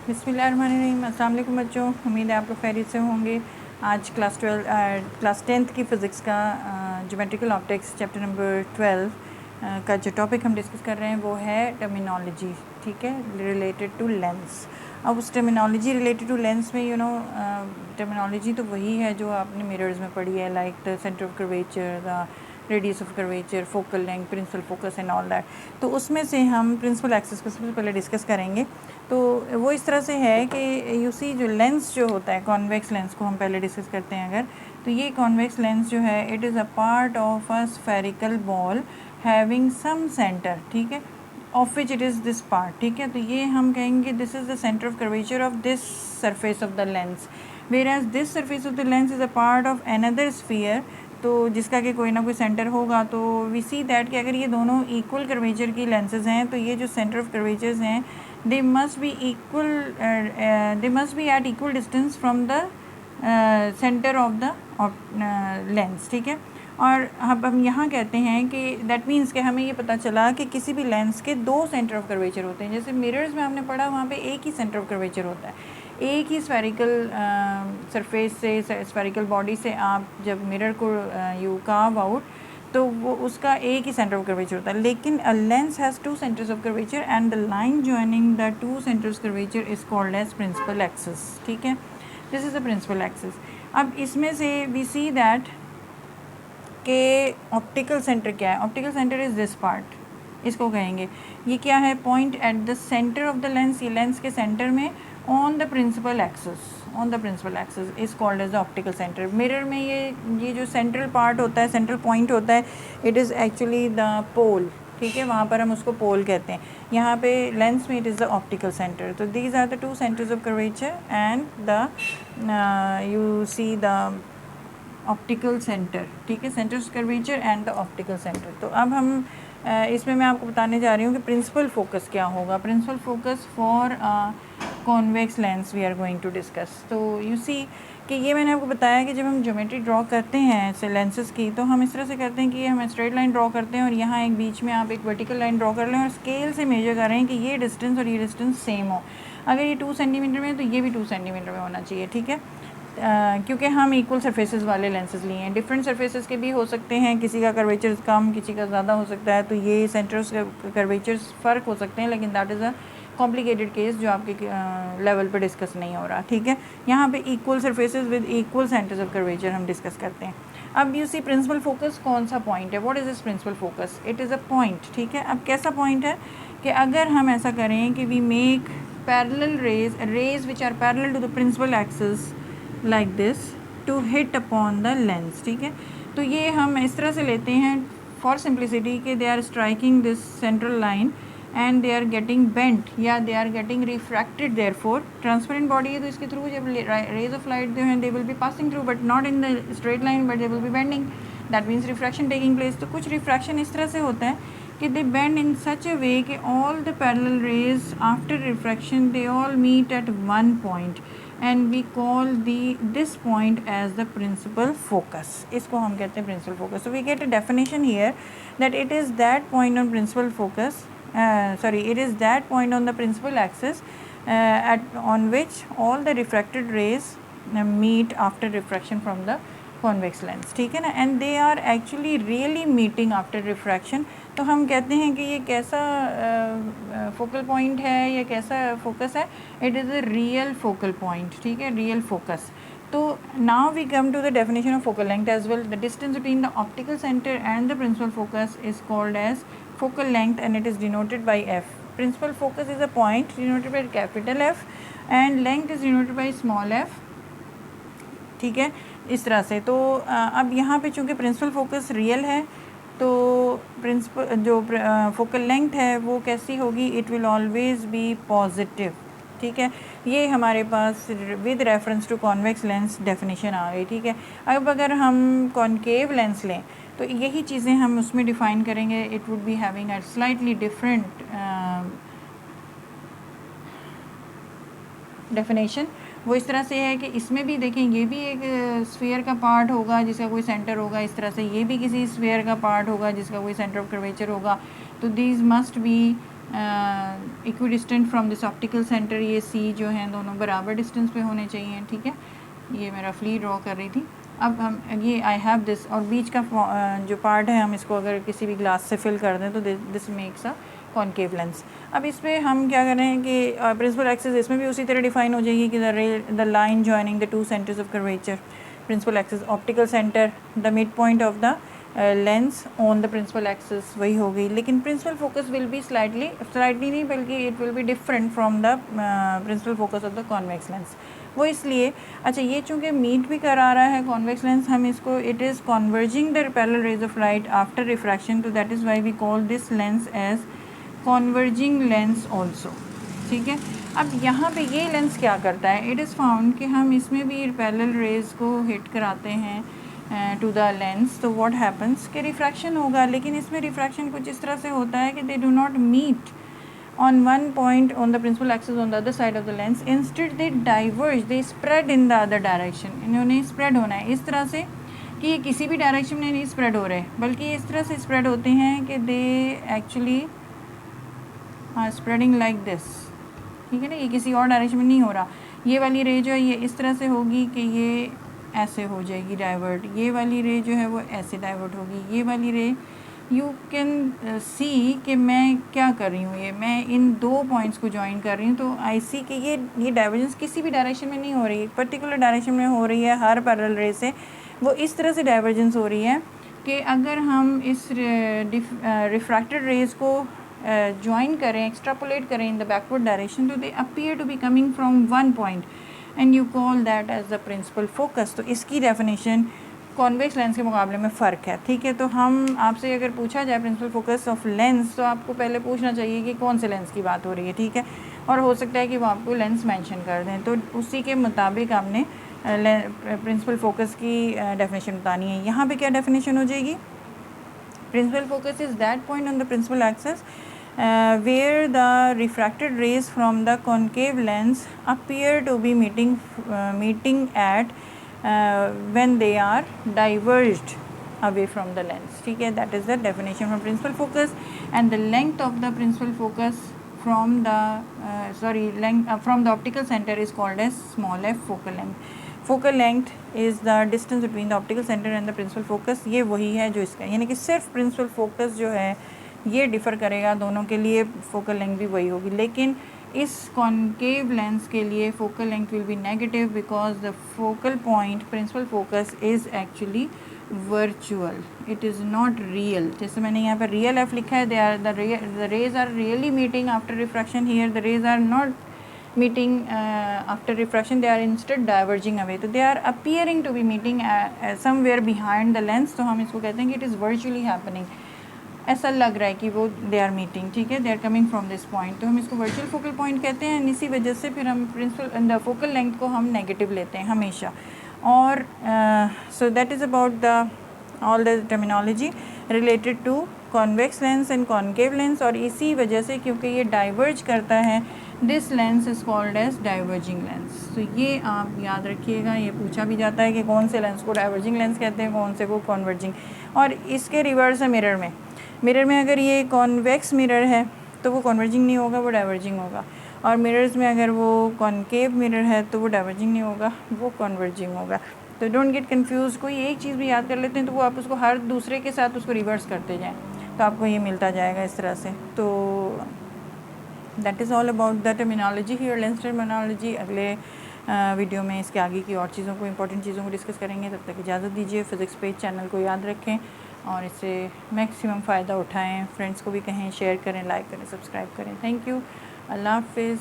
बिस्मिल्लाहिर्रहमानिर्रहीम। अस्सलाम वालेकुम बच्चों, उम्मीद है आप लोग खैरियत से होंगे। आज क्लास 10th की फ़िज़िक्स का ज्योमेट्रिकल ऑप्टिक्स चैप्टर नंबर 12 का जो टॉपिक हम डिस्कस कर रहे हैं वो है टर्मिनोलॉजी, ठीक है, रिलेटेड टू लेंस। अब उस टर्मिनोलॉजी रिलेटेड टू लेंस में टर्मिनोलॉजी तो वही है जो आपने मिरर्स में पढ़ी है, like the centre of curvature, the radius of curvature, focal length, principal focus and all that. तो उसमें से हम प्रिंसिपल एक्सिस को सबसे पहले डिस्कस करेंगे। तो वो इस तरह से है कि यू सी जो लेंस जो होता है, कॉन्वेक्स लेंस को हम पहले डिस्कस करते हैं अगर, तो ये कॉन्वेक्स लेंस जो है it is a part of a spherical ball having some centre, ठीक है, of which it is this part, ठीक है। तो ये हम कहेंगे this is the centre of curvature of this surface of the lens, where as this surface of the lens is a part of another sphere, तो जिसका कि कोई ना कोई सेंटर होगा। तो वी सी दैट कि अगर ये दोनों इक्वल कर्वेचर की लेंसेज हैं तो ये जो सेंटर ऑफ कर्वेचर्स हैं they must be at equal distance from the centre of the lens, ठीक है। और अब हम यहाँ कहते हैं कि दैट मीन्स कि हमें ये पता चला कि किसी भी लेंस के दो सेंटर ऑफ कर्वेचर होते हैं। जैसे मिरर्स में हमने पढ़ा वहाँ पे एक ही सेंटर ऑफ कर्वेचर होता है, एक ही स्फेरिकल सरफेस से, स्फेरिकल बॉडी से आप जब मिरर को यू कार्व आउट तो वो उसका एक ही सेंटर ऑफ कर्वेचर होता है। लेकिन a lens has two centres of curvature and the line joining the two centres curvature is called as principal axis, ठीक है। This is the principal axis. अब इसमें से वी सी दैट के optical centre क्या है। Optical centre is this part, इसको कहेंगे ये क्या है, point at the centre of the lens, ये लेंस के सेंटर में on the principal axis is called as the optical centre. Mirror में ये जो सेंट्रल पार्ट होता है, सेंट्रल पॉइंट होता है, इट इज़ एक्चुअली द पोल, ठीक है, वहाँ पर हम उसको पोल कहते हैं। यहाँ पे लेंस में it is the optical center. तो these are the two centres of curvature and the you see the optical center, ठीक है, centers curvature and the optical center. तो अब हम इसमें मैं आपको बताने जा रही हूँ कि प्रिंसिपल फोकस क्या होगा। Principal focus for convex lens we are going to discuss. तो यू सी कि ये मैंने आपको बताया कि जब हम ज्योमेट्री ड्रॉ करते हैं ऐसे लेंसेज की तो हम इस तरह से करते हैं कि हम स्ट्रेट लाइन ड्रॉ करते हैं और यहाँ एक बीच में आप एक वर्टिकल लाइन ड्रॉ कर लें और स्केल से मेजर कर रहे हैं कि ये डिस्टेंस और ये डिस्टेंस सेम हो। अगर ये 2 सेंटीमीटर में है तो ये भी 2 सेंटीमीटर में होना चाहिए, ठीक है। क्योंकि हम इक्वल सरफेसेस वाले लेंसेज लिए हैं। डिफरेंट सरफेसेस के भी हो सकते हैं, किसी का कर्वेचर कम, किसी का ज़्यादा हो सकता है, तो ये सेंटर्स कर्वेचर्स फ़र्क हो सकते हैं, लेकिन that is a complicated case जो आपके लेवल पे डिस्कस नहीं हो रहा, ठीक है। यहाँ पे equal surfaces with equal centres of curvature हम डिस्कस करते हैं। अब यू सी प्रिंसिपल फोकस कौन सा पॉइंट है, what is this principle focus, it is a point, ठीक है। अब कैसा पॉइंट है कि अगर हम ऐसा करें कि we make parallel rays which are parallel to the principal axis like this to hit upon the lens, ठीक है। तो ये हम इस तरह से लेते हैं फॉर सिंप्लिसिटी कि they are striking this central line and they are getting bent या they are getting refracted, therefore transparent body है तो इसके थ्रू जब रेज ऑफ लाइट जो हैं they will be passing through but not in the straight line but they will be bending, that means refraction taking place. तो कुछ refraction इस तरह से होता है कि दे bend in such a way कि all the parallel rays after refraction they all meet at one point and we call this point as the principal focus, इसको हम कहते हैं principal focus. So we get a definition here that it is that point on principal focus, it is that point on the principal axis on which all the refracted rays meet after refraction from the convex lens, ठीक है ना, and they are actually really meeting after refraction. तो हम कहते हैं कि ये कैसा फोकल पॉइंट है या कैसा फोकस है, it is a real focal point, ठीक है, रियल फोकस। तो now we come to the definition of focal length as well. The distance between the optical centre and the principal focus is called as focal length and it is denoted by F. Principal focus is a point denoted by capital F and length is denoted by small F, ठीक है, इस तरह से। तो अब यहाँ पे चूँकि प्रिंसिपल फोकस रियल है तो प्रिंसिपल जो फोकल लेंथ है वो कैसी होगी, it will always be positive, ठीक है। ये हमारे पास with reference to convex lens definition आ गई, ठीक है। अब अगर हम कॉनकेव लेंस लें तो यही चीज़ें हम उसमें डिफ़ाइन करेंगे, it would be having a slightly different definition. वो इस तरह से है कि इसमें भी देखें ये भी एक स्फीयर का पार्ट होगा जिसका कोई सेंटर होगा, इस तरह से ये भी किसी स्फीयर का पार्ट होगा जिसका कोई सेंटर ऑफ कर्वेचर होगा। तो these must be equidistant from this optical centre, ये सी जो हैं दोनों बराबर डिस्टेंस पे होने चाहिए, ठीक है। ये मैं रफली ड्रॉ कर रही थी। अब हम ये आई हैव दिस, और बीच का जो पार्ट है हम इसको अगर किसी भी ग्लास से फिल कर दें तो this makes a concave lens. अब इस पर हम क्या करें कि प्रिंसिपल एक्सिस इसमें भी उसी तरह डिफाइन हो जाएगी कि the line joining the two centres of curvature, principal axis optical centre, the mid point of the lens on the principal axis, वही हो गई। लेकिन principal focus will be slightly नहीं बल्कि it will be different from the principal focus of the convex lens. वो इसलिए, अच्छा ये चूँकि मीट भी करा रहा है कॉन्वेक्स लेंस, हम इसको it is converging the parallel rays of light after refraction, तो that is why we call this lens as converging lens also, ठीक है। अब यहाँ पे ये लेंस क्या करता है, इट इज़ फाउंड कि हम इसमें भी पैरेलल रेज को हिट कराते हैं टू द लेंस, तो व्हाट हैपन्स कि रिफ्रैक्शन होगा, लेकिन इसमें रिफ्रैक्शन कुछ इस तरह से होता है कि they do not meet on one point on the principal axis on the other side of the lens, instead they diverge, they spread in the other direction। इन्होंने spread होना है इस तरह से कि ये किसी भी डायरेक्शन में नहीं स्प्रेड हो रहे, बल्कि इस तरह से स्प्रेड होते हैं कि they actually are spreading like this, ठीक है ना। ये किसी और डायरेक्शन में नहीं हो रहा। ये वाली रे जो है ये इस तरह से होगी कि ये ऐसे हो जाएगी डाइवर्ट, ये वाली रे जो है वो ऐसे डाइवर्ट होगी, ये वाली रे यू कैन सी कि मैं क्या कर रही हूँ, ये मैं इन दो पॉइंट्स को ज्वाइन कर रही हूँ, तो आई सी कि ये डाइवर्जेंस किसी भी डायरेक्शन में नहीं हो रही, पर्टिकुलर डायरेक्शन में हो रही है हर पैरेलल रे से। वो इस तरह से डाइवर्जेंस हो रही है कि अगर हम इस रिफ्रैक्टेड रेज को ज्वाइन करें, एक्सट्रापोलेट करें इन द बैकवर्ड डायरेक्शन, तो they appear to be coming from one point and you call that as the principal focus. तो इसकी डेफिनेशन कॉन्वेक्स लेंस के मुकाबले में फ़र्क है, ठीक है। तो हम आपसे अगर पूछा जाए प्रिंसिपल फोकस ऑफ लेंस, तो आपको पहले पूछना चाहिए कि कौन से लेंस की बात हो रही है, ठीक है। और हो सकता है कि वो आपको लेंस मेंशन कर दें, तो उसी के मुताबिक आपने प्रिंसिपल फोकस की डेफिनेशन बतानी है। यहाँ पे क्या डेफिनेशन हो जाएगी, principal focus is that point on the principal axis where the refracted rays from the concave lens appear to be meeting at when they are diverged away from the lens, ठीक है। that is the definition from principal focus, and the length of the principal focus from the from the optical center is called as small f focal length. focal length is the distance between the optical center and the principal focus। ये वही है जो इसका, यानी कि सिर्फ principal focus जो है ये डिफ़र करेगा दोनों के लिए, फोकल लेंथ भी वही होगी। लेकिन इस कॉन्केव लेंस के लिए focal length will be negative because the focal point principal focus is actually virtual, it is not real. जैसे मैंने यहाँ पर रियल एफ लिखा है, the rays are really meeting after refraction, here the rays are not meeting after refraction, they are instead diverging away, तो they are appearing to be meeting somewhere behind the lens, तो हम इसको कहते हैं कि it is virtually happening, ऐसा लग रहा है कि वो दे आर मीटिंग, ठीक है, they are coming from this point, तो हम इसको वर्चुअल फोकल पॉइंट कहते हैं। इसी वजह से फिर हम प्रिंसिपल फोकल लेंथ को हम नेगेटिव लेते हैं हमेशा। और so that is about the all the terminology related to convex lens and concave lens. और इसी वजह से क्योंकि ये डाइवर्ज करता है, this lens is called as diverging lens. तो ये आप याद रखिएगा, ये पूछा भी जाता है कि कौन से लेंस को डाइवर्जिंग लेंस कहते हैं, कौन से को कॉन्वर्जिंग। और इसके रिवर्स है मिरर में अगर ये कॉन्वेक्स मिरर है तो वो कॉन्वर्जिंग नहीं होगा, वो डाइवर्जिंग होगा। और मिरर्स में अगर वो कॉन्केव मिरर है तो वो डाइवर्जिंग नहीं होगा, वो कॉन्वर्जिंग होगा। तो डोंट गेट कंफ्यूज, कोई एक चीज़ भी याद कर लेते हैं तो वो आप उसको हर दूसरे के साथ उसको रिवर्स करते जाएं तो आपको ये मिलता जाएगा इस तरह से। तो that is all about the terminology here, lens terminology. अगले वीडियो में इसके आगे की और चीज़ों को, इंपॉर्टेंट चीज़ों को डिस्कस करेंगे। तब तक इजाज़त दीजिए। फिज़िक्स पेज चैनल को याद रखें और इससे मैक्सिमम फ़ायदा उठाएं। फ्रेंड्स को भी कहें, शेयर करें, लाइक करें, सब्सक्राइब करें। थैंक यू, अल्लाह हाफ़िज़।